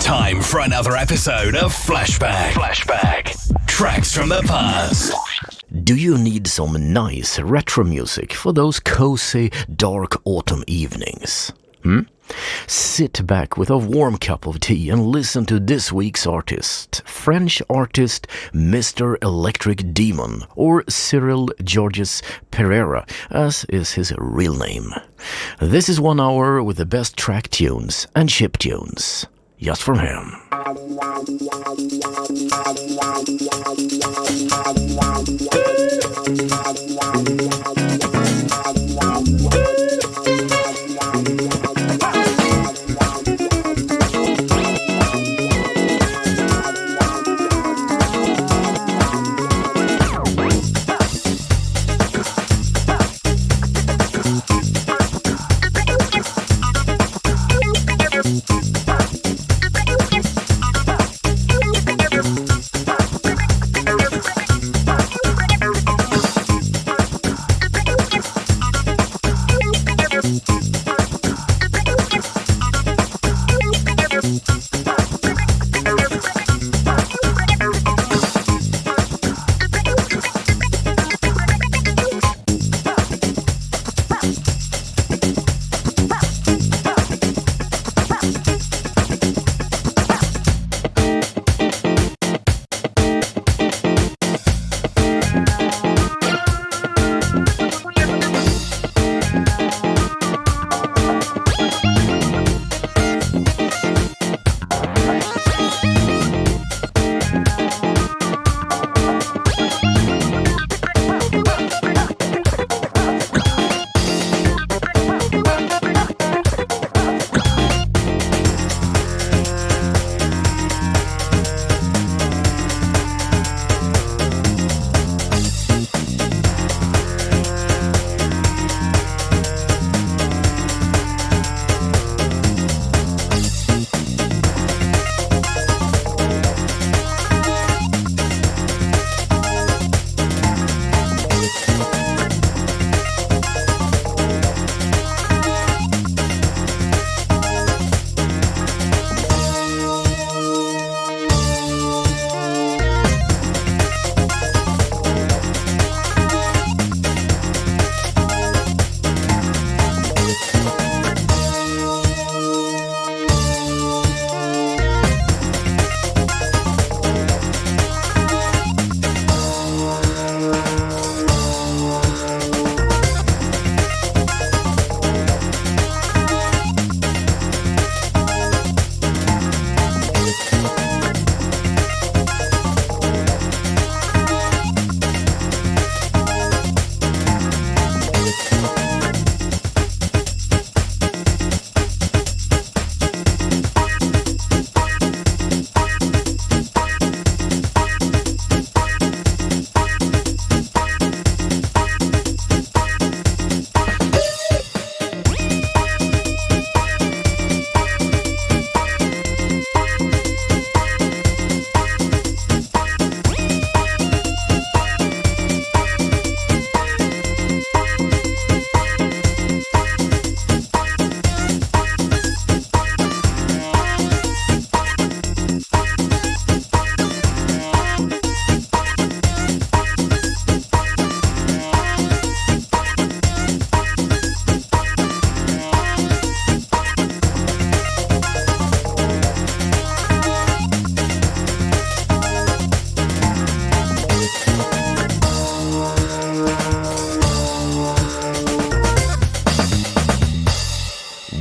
Time for another episode of Flashback. Tracks from the past. Do you need some nice retro music for those cozy, dark autumn evenings? Sit back with a warm cup of tea and listen to this week's artist, French artist Mr. Electric Daemon, or Cyril Georges Pereira, as is his real name. This is 1 hour with the best track tunes and chiptunes, just from him.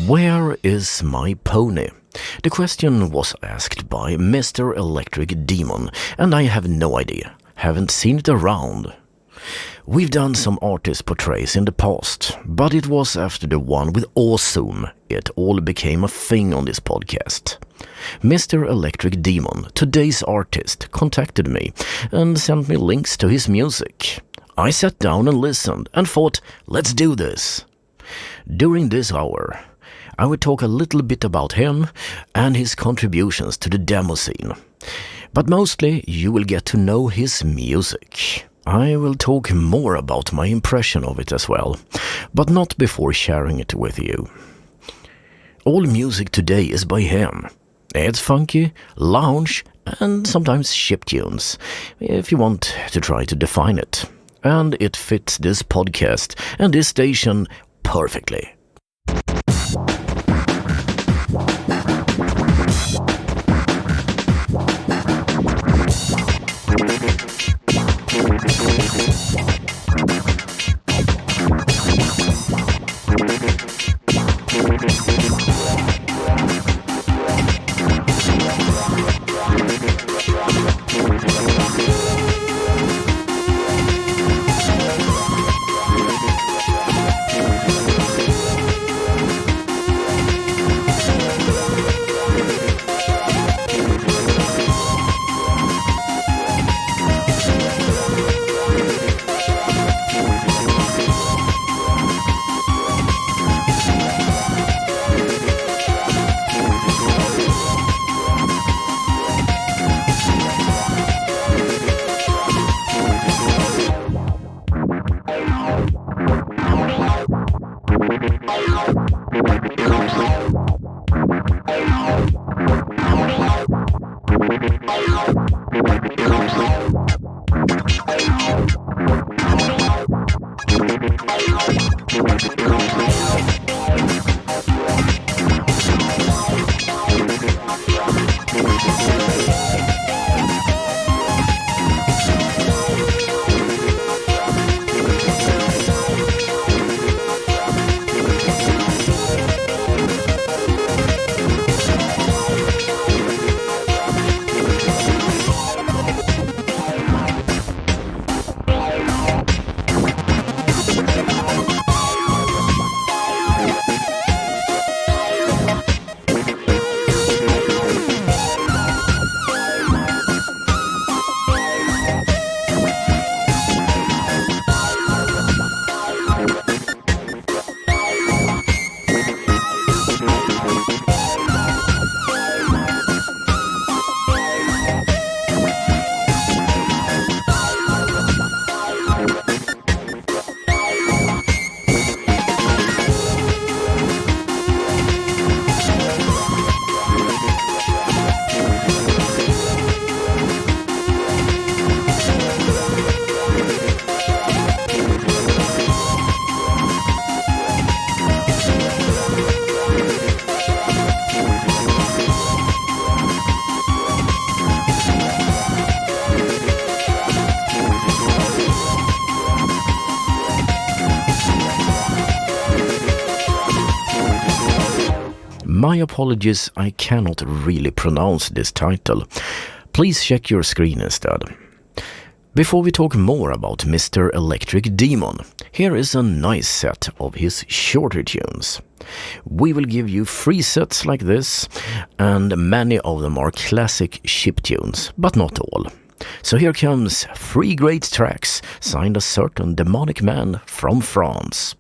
Where is my pony? The question was asked by Mr. Electric Daemon, and I have no idea. Haven't seen it around. We've done some artist portraits in the past, but it was after the one with Awezoom it all became a thing on this podcast. Mr. Electric Daemon, today's artist, contacted me and sent me links to his music. I sat down and listened and thought, let's do this. During this hour, I will talk a little bit about him and his contributions to the demo scene. But mostly you will get to know his music. I will talk more about my impression of it as well, but not before sharing it with you. All music today is by him. It's funky, lounge, and sometimes chiptunes, if you want to try to define it. And it fits this podcast and this station perfectly. My apologies, I cannot really pronounce this title. Please check your screen instead. Before we talk more about Mr. Electric Daemon, here is a nice set of his shorter tunes. We will give you 3 sets like this, and many of them are classic chiptunes, but not all. So here comes 3 great tracks signed a certain demonic man from France.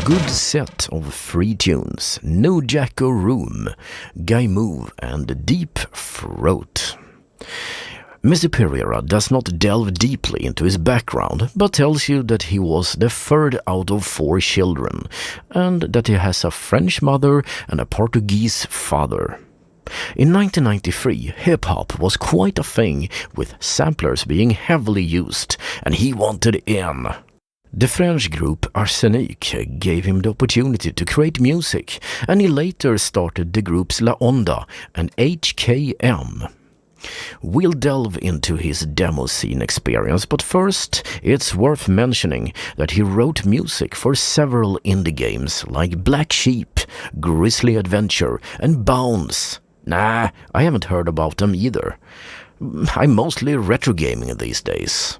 good set of free tunes, Newjacko Room, Guimove and Deepthroat. Mr. Pereira does not delve deeply into his background, but tells you that he was the third out of 4 children, and that he has a French mother and a Portuguese father. In 1993, hip-hop was quite a thing, with samplers being heavily used, and he wanted in. The French group Ärsenik gave him the opportunity to create music, and he later started the groups Onda and HKM. We'll delve into his demo scene experience, but first, it's worth mentioning that he wrote music for several indie games like Black Sheep, Grizzly Adventure, and Bounce. Nah, I haven't heard about them either. I'm mostly retro gaming these days.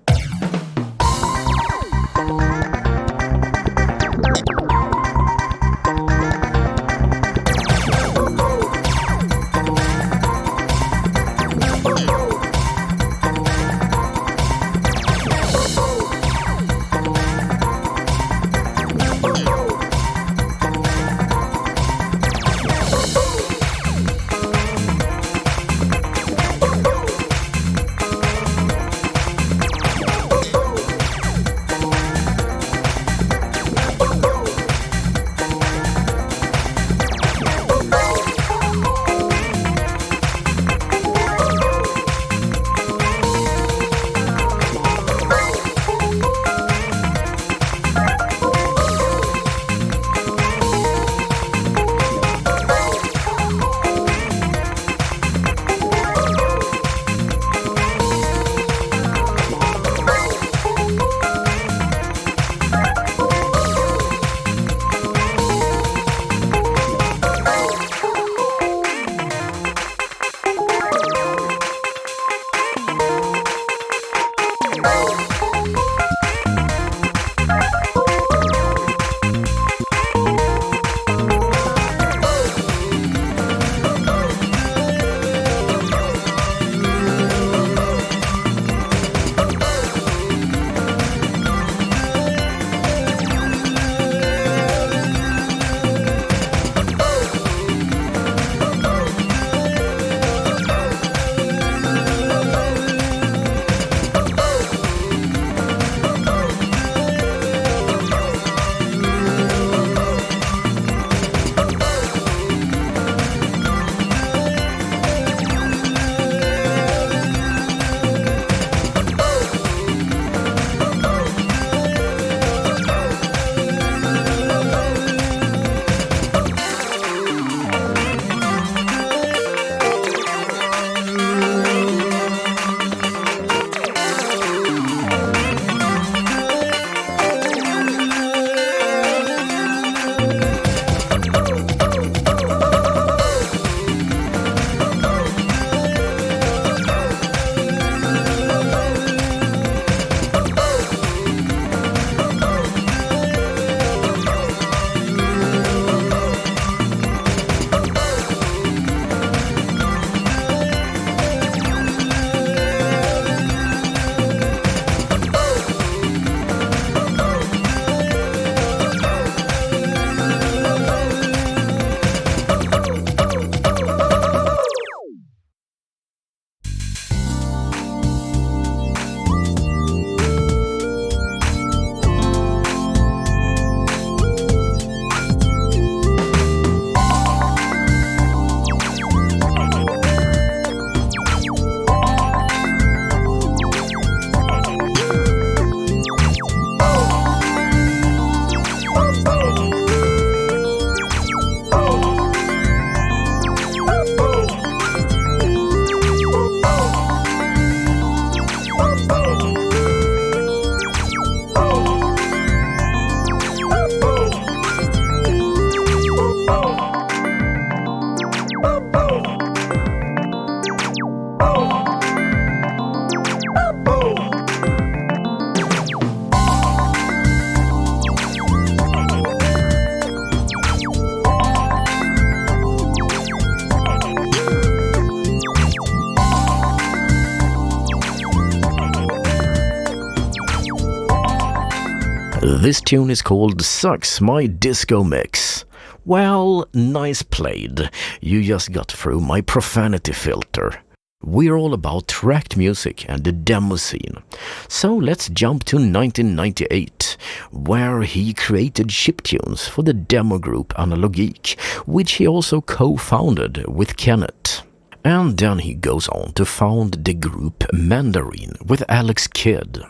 This tune is called suXX, my disco mix. Well, nice played. You just got through my profanity filter. We're all about tracked music and the demo scene. So let's jump to 1998, where he created chiptunes for the demo group Analogik, which he also co-founded with Kenet. And then he goes on to found the group Mandarine with Alex Kidd.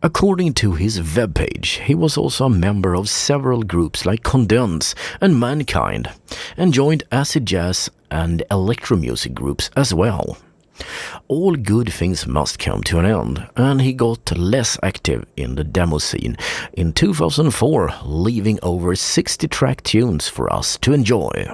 According to his webpage, he was also a member of several groups like Condense and Mankind, and joined acid jazz and electromusic groups as well. All good things must come to an end, and he got less active in the demo scene in 2004, leaving over 60 track tunes for us to enjoy.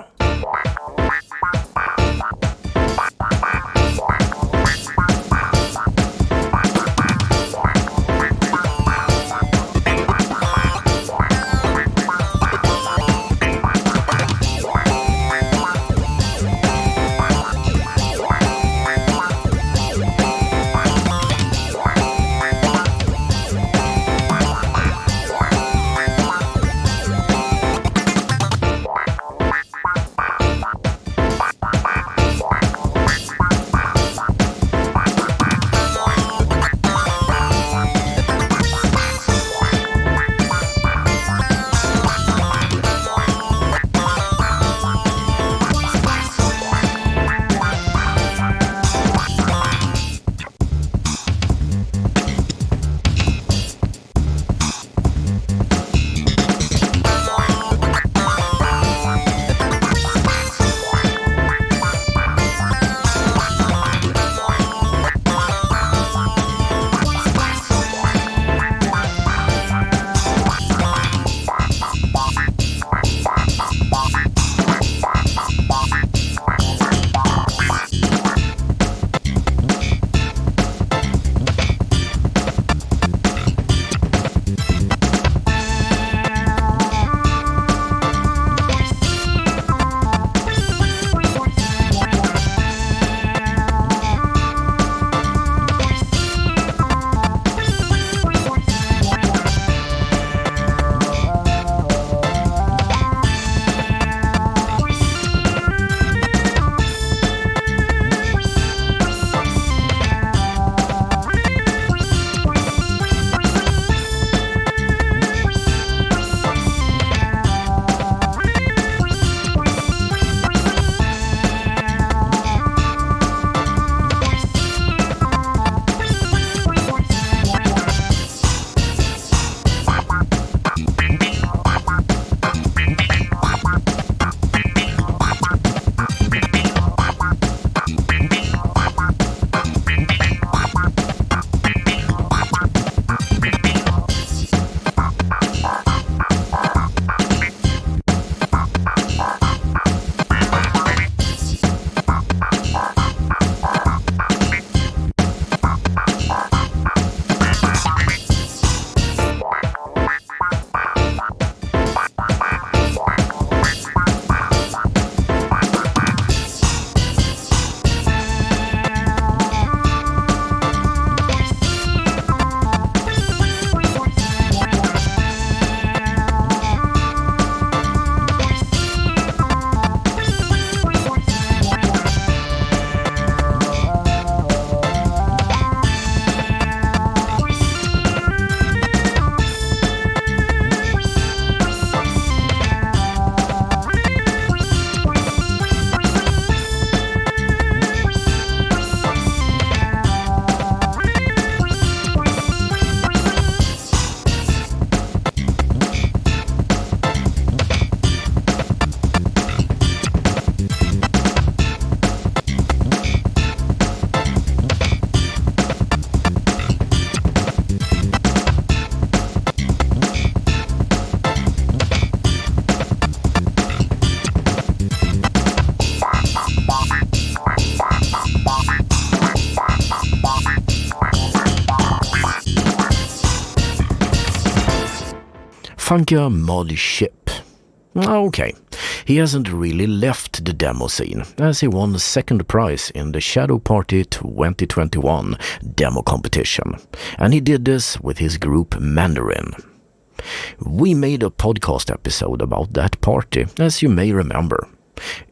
Funkamodchip. Okay, he hasn't really left the demo scene, as he won the second prize in the Shadow Party 2021 demo competition, and he did this with his group Mandarine. We made a podcast episode about that party, as you may remember.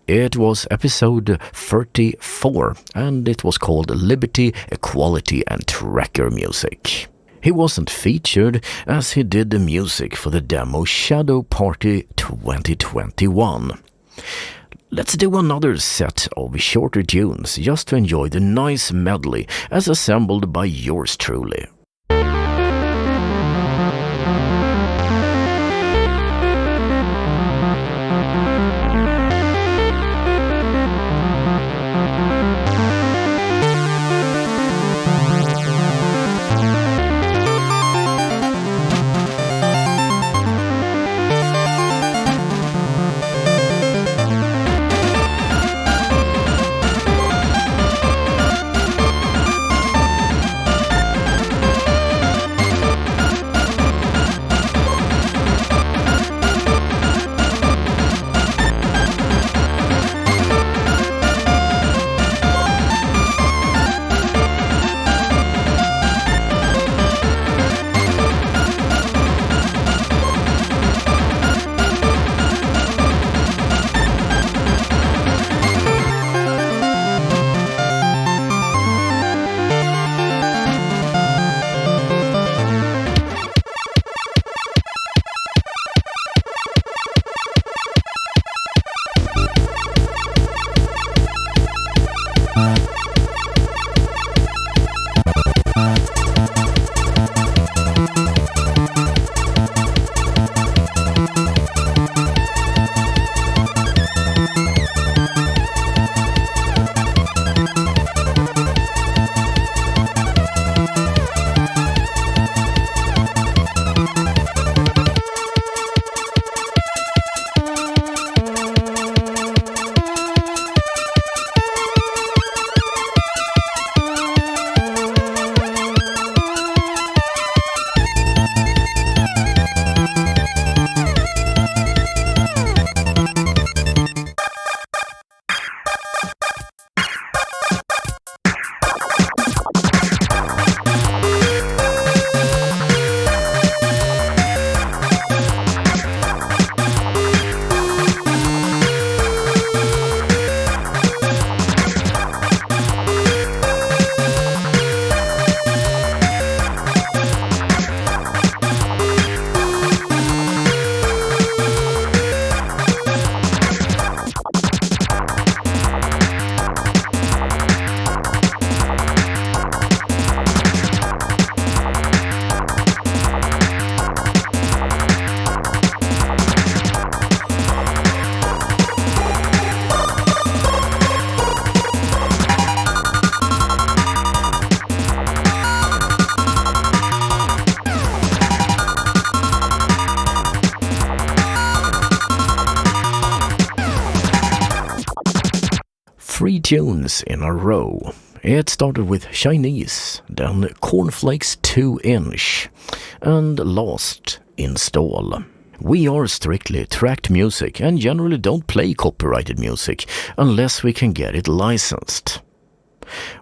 It was episode 34, and it was called Liberty, Equality and Tracker Music. He wasn't featured as he did the music for the demo Shadow Party 2021. Let's do another set of shorter tunes just to enjoy the nice medley as assembled by yours truly. Three tunes in a row. It started with Chineez, then Cornflakes 2-inch, and last, Install. We are strictly tracked music and generally don't play copyrighted music unless we can get it licensed.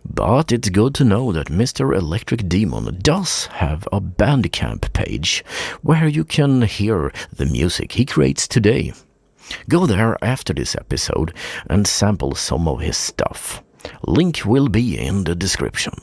But it's good to know that Mr. Electric Daemon does have a Bandcamp page where you can hear the music he creates today. Go there after this episode and sample some of his stuff. Link will be in the description.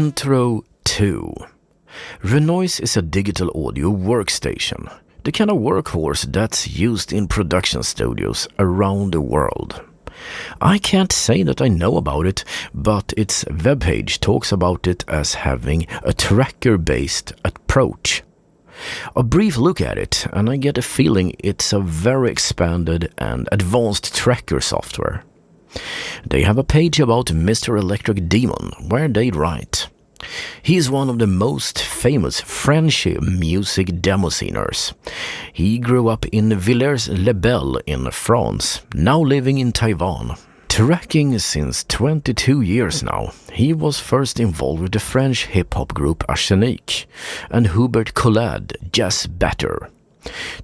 Intro 2. Renoise is a digital audio workstation, the kind of workhorse that's used in production studios around the world. I can't say that I know about it, but its webpage talks about it as having a tracker-based approach. A brief look at it, and I get a feeling it's a very expanded and advanced tracker software. They have a page about Mr. Electric Daemon, where they write, "He is one of the most famous French music demo sceners. He grew up in Villiers-le-bel in France, now living in Taiwan. Tracking since 22 years now, he was first involved with the French hip-hop group Ärsenik and Hubert Collade Jazz Batter.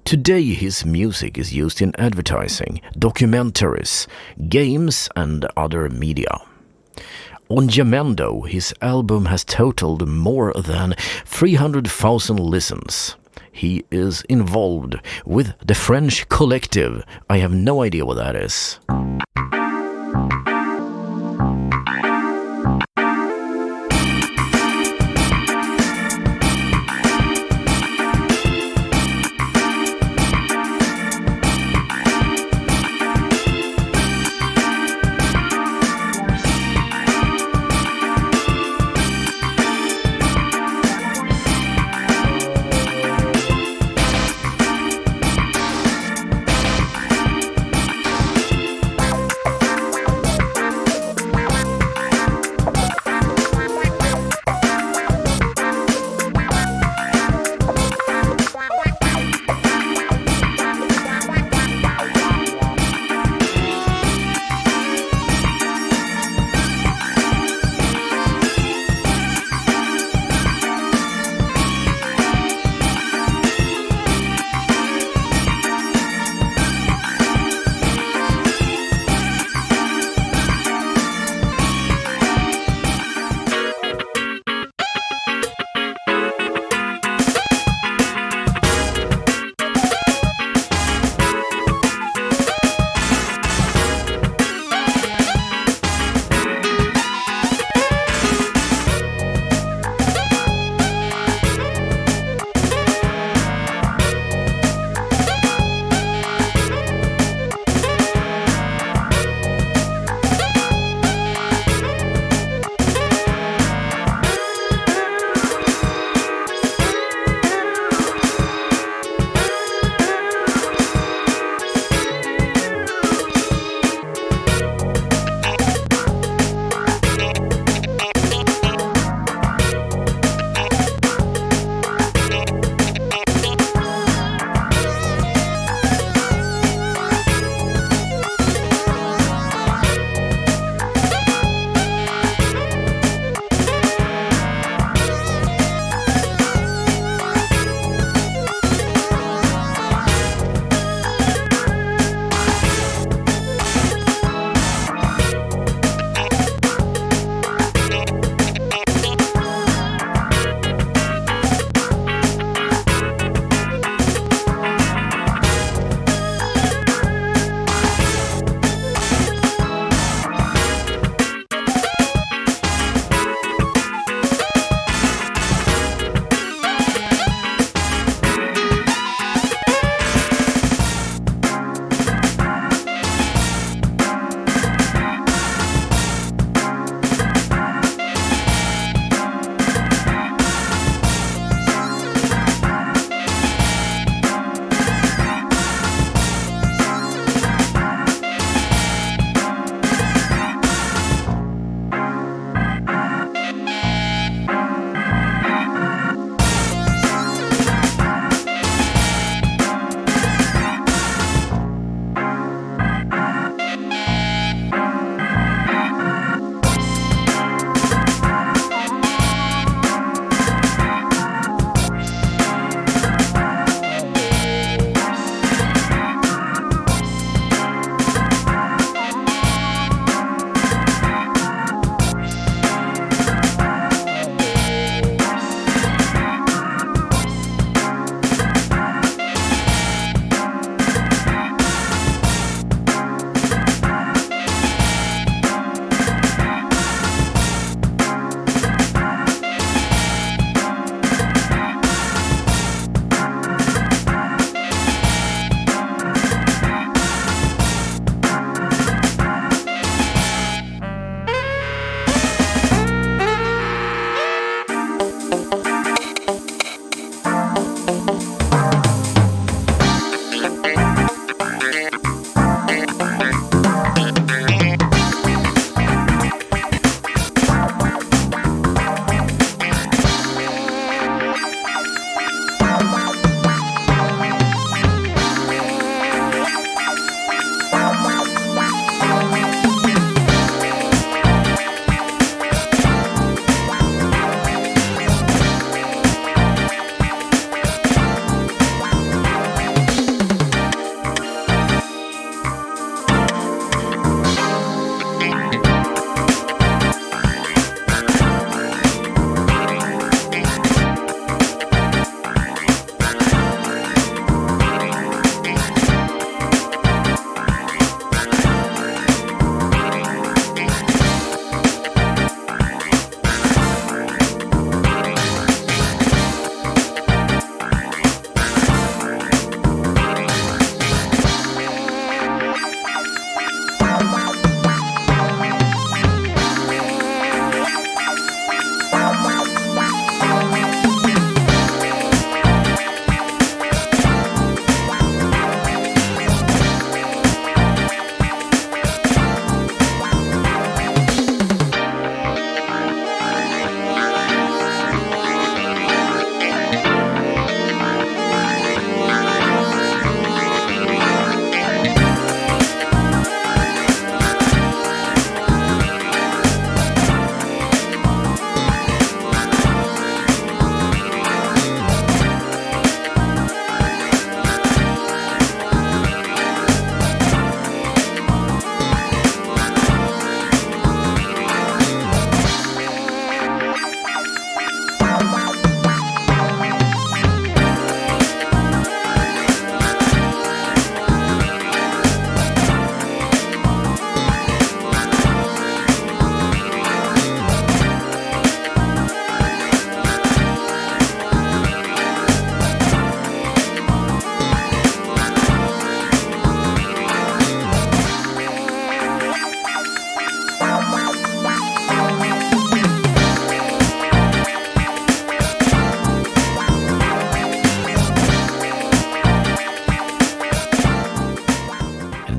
Today his music is used in advertising, documentaries, games and other media. On Jamendo, his album has totaled more than 300,000 listens. He is involved with the French Collective. I have no idea what that is."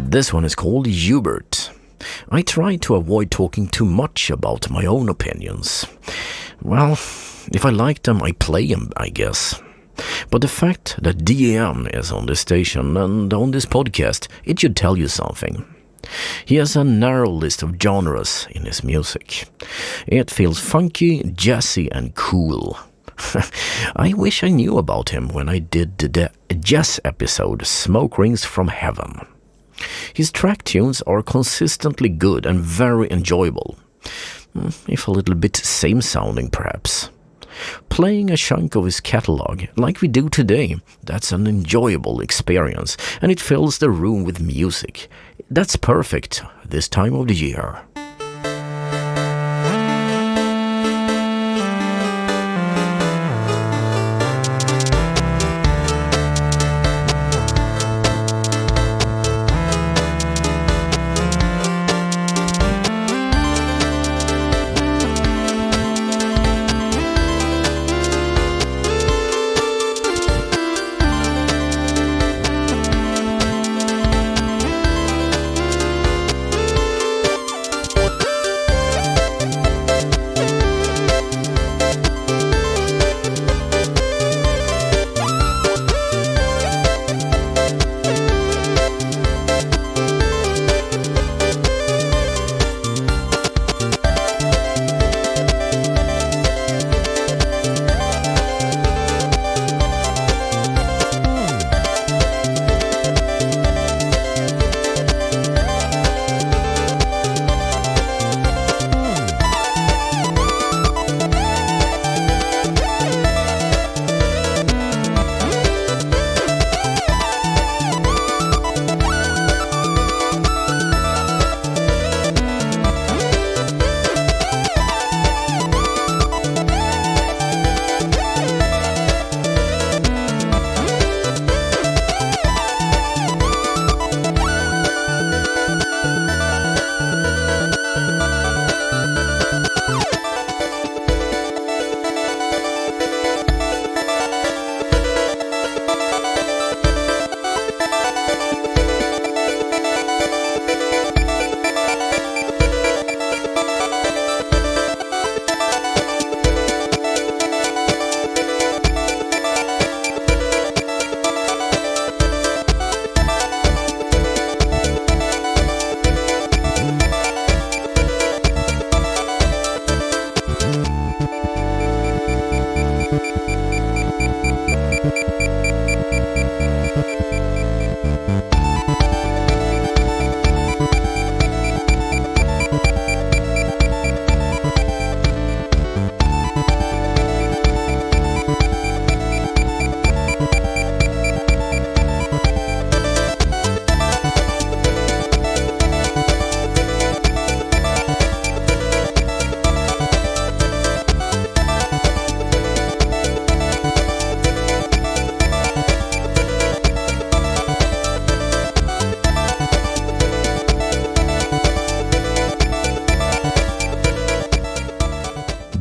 This one is called Hubert. I try to avoid talking too much about my own opinions. Well, if I like them, I play them, I guess. But the fact that DAM is on this station and on this podcast, it should tell you something. He has a narrow list of genres in his music. It feels funky, jazzy and cool. I wish I knew about him when I did the jazz episode Smoke Rings from Heaven. His track tunes are consistently good and very enjoyable, if a little bit same-sounding perhaps. Playing a chunk of his catalog, like we do today, that's an enjoyable experience, and it fills the room with music. That's perfect this time of the year.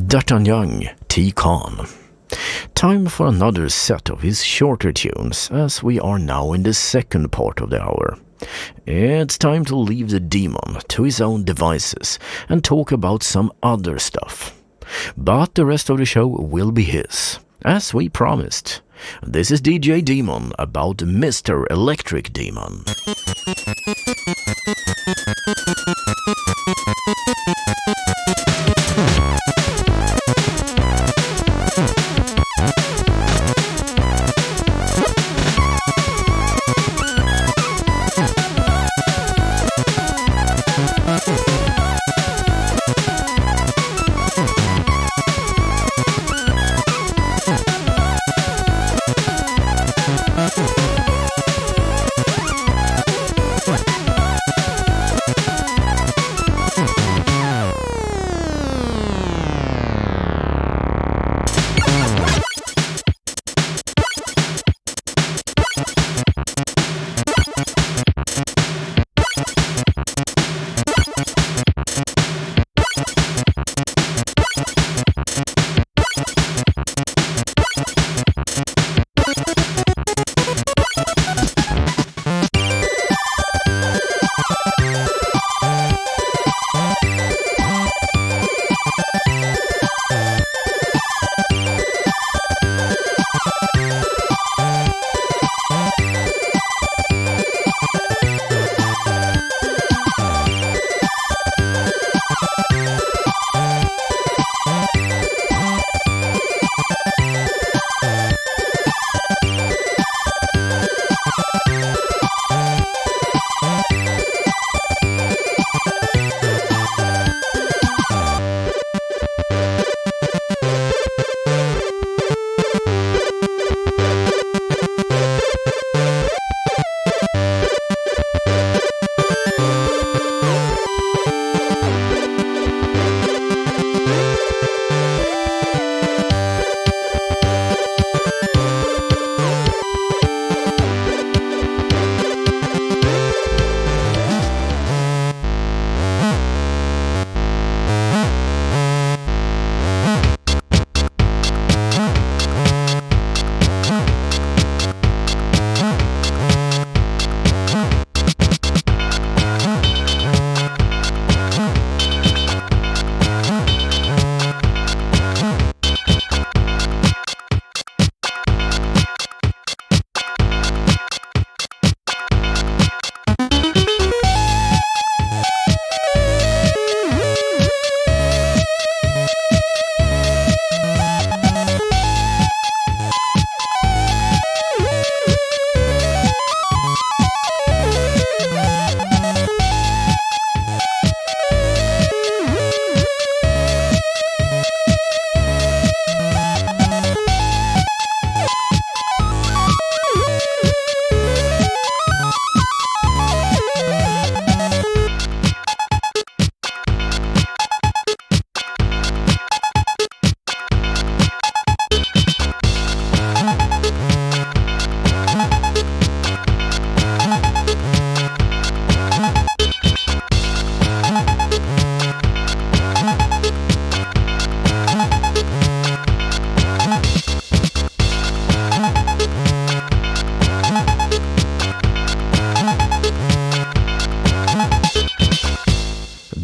D'Artagnan T. Khan. Time for another set of his shorter tunes, as we are now in the second part of the hour. It's time to leave the demon to his own devices and talk about some other stuff. But the rest of the show will be his, as we promised. This is DJ Daemon about Mr. Electric Daemon. What?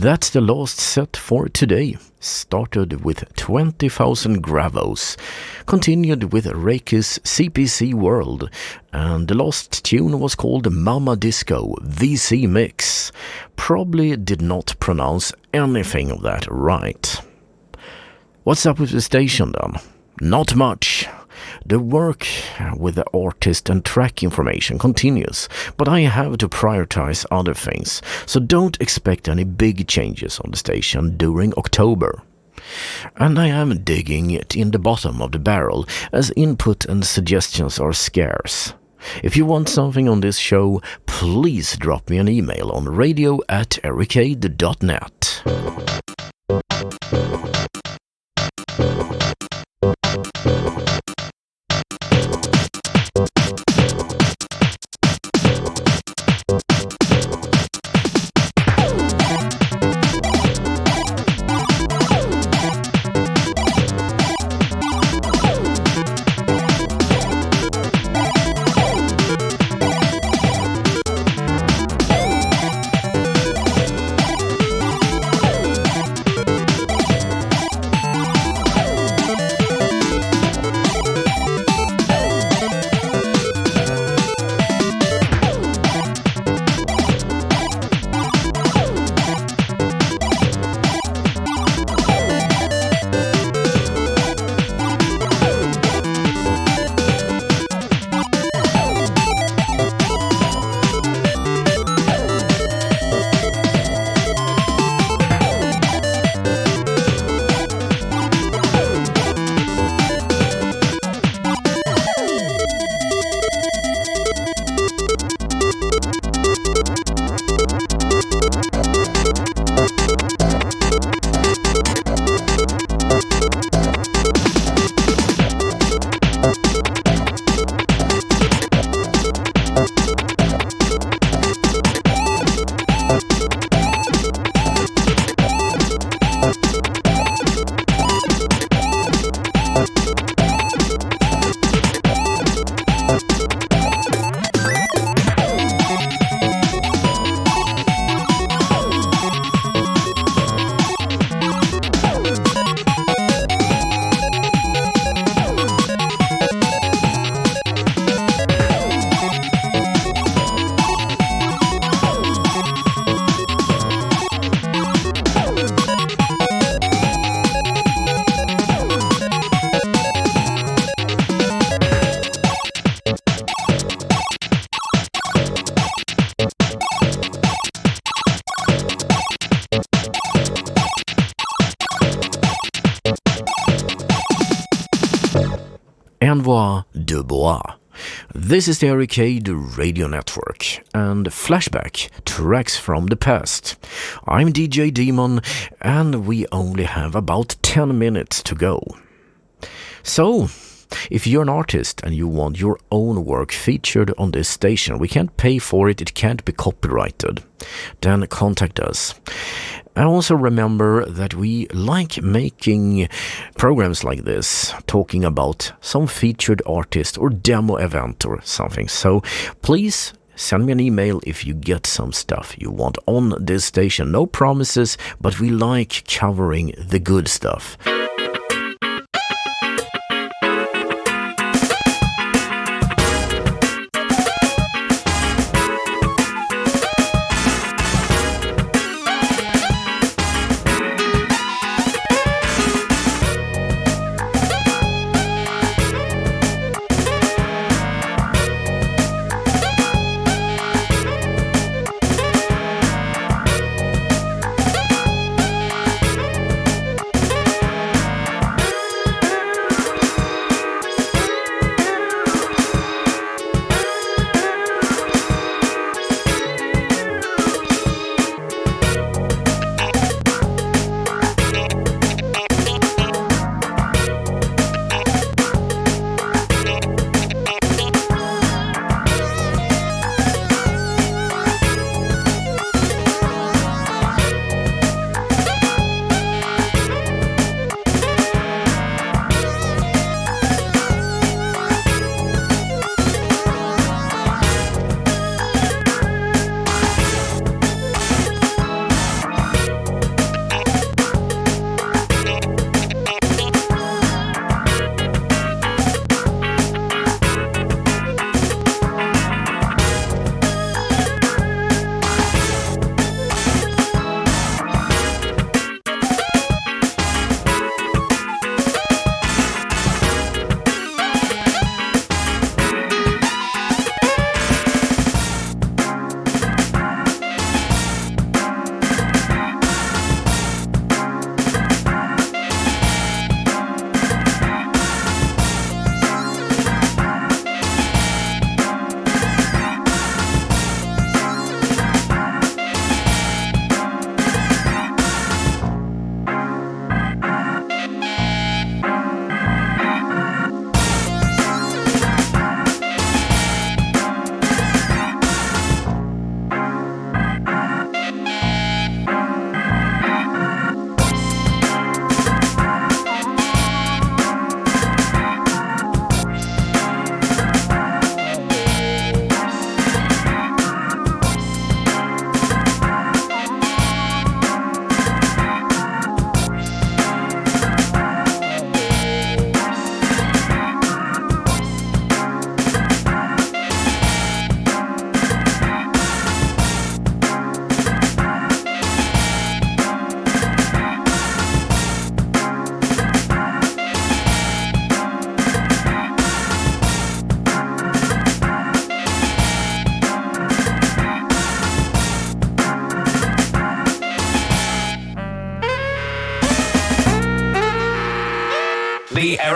That's the last set for today. Started with 20,000 Gravos, continued with Reiki's CPC World, and the last tune was called Mama Disco VC Mix. Probably did not pronounce anything of that right. What's up with the station then? Not much. The work with the artist and track information continues, but I have to prioritize other things, so don't expect any big changes on the station during October. And I am digging it in the bottom of the barrel, as input and suggestions are scarce. If you want something on this show, please drop me an email on radio@ericade.net. Envoy de Bois. This is the Ericade Radio Network and Flashback, tracks from the past. I'm DJ Daemon and we only have about 10 minutes to go. So, if you're an artist and you want your own work featured on this station, we can't pay for it, it can't be copyrighted, then contact us. And also remember that we like making programs like this, talking about some featured artist or demo event or something. So please send me an email if you get some stuff you want on this station. No promises, but we like covering the good stuff.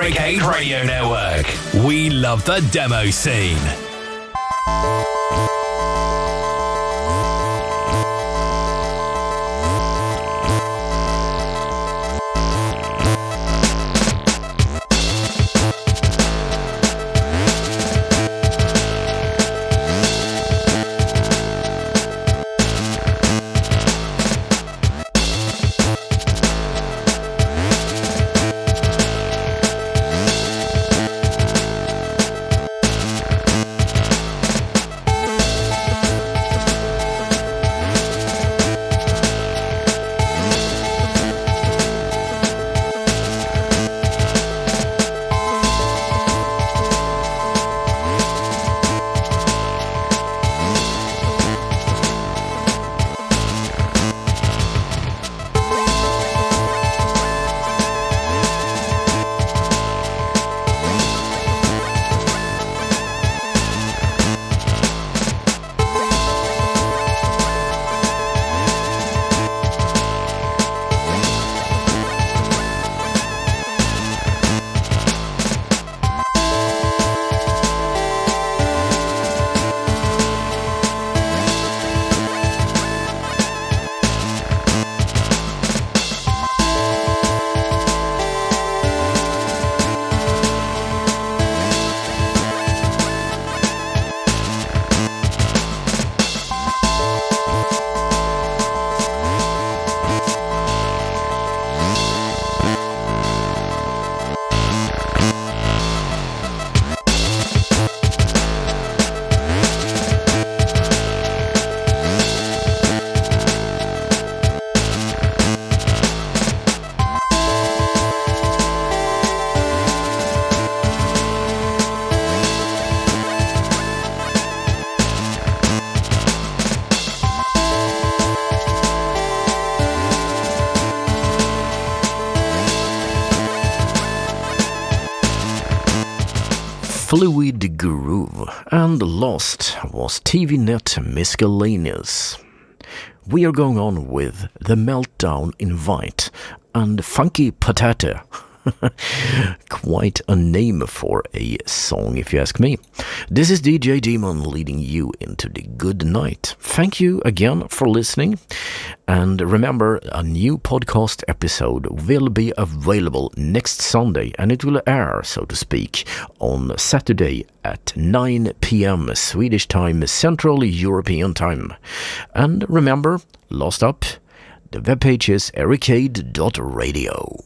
Ericade Radio Network. We love the demo scene. Fluid Groove, and Lost was TVNet Miscellaneous. We are going on with The Meltdown Invite and Funky Potato. Quite a name for a song, if you ask me. This is DJ Daemon leading you into the good night. Thank you again for listening. And remember, a new podcast episode will be available next Sunday, and it will air, so to speak, on Saturday at 9 p.m. Swedish time, Central European time. And remember, last up, the webpage is ericade.radio.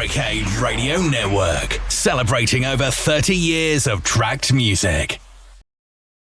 Ericade Radio Network, celebrating over 30 years of tracked music.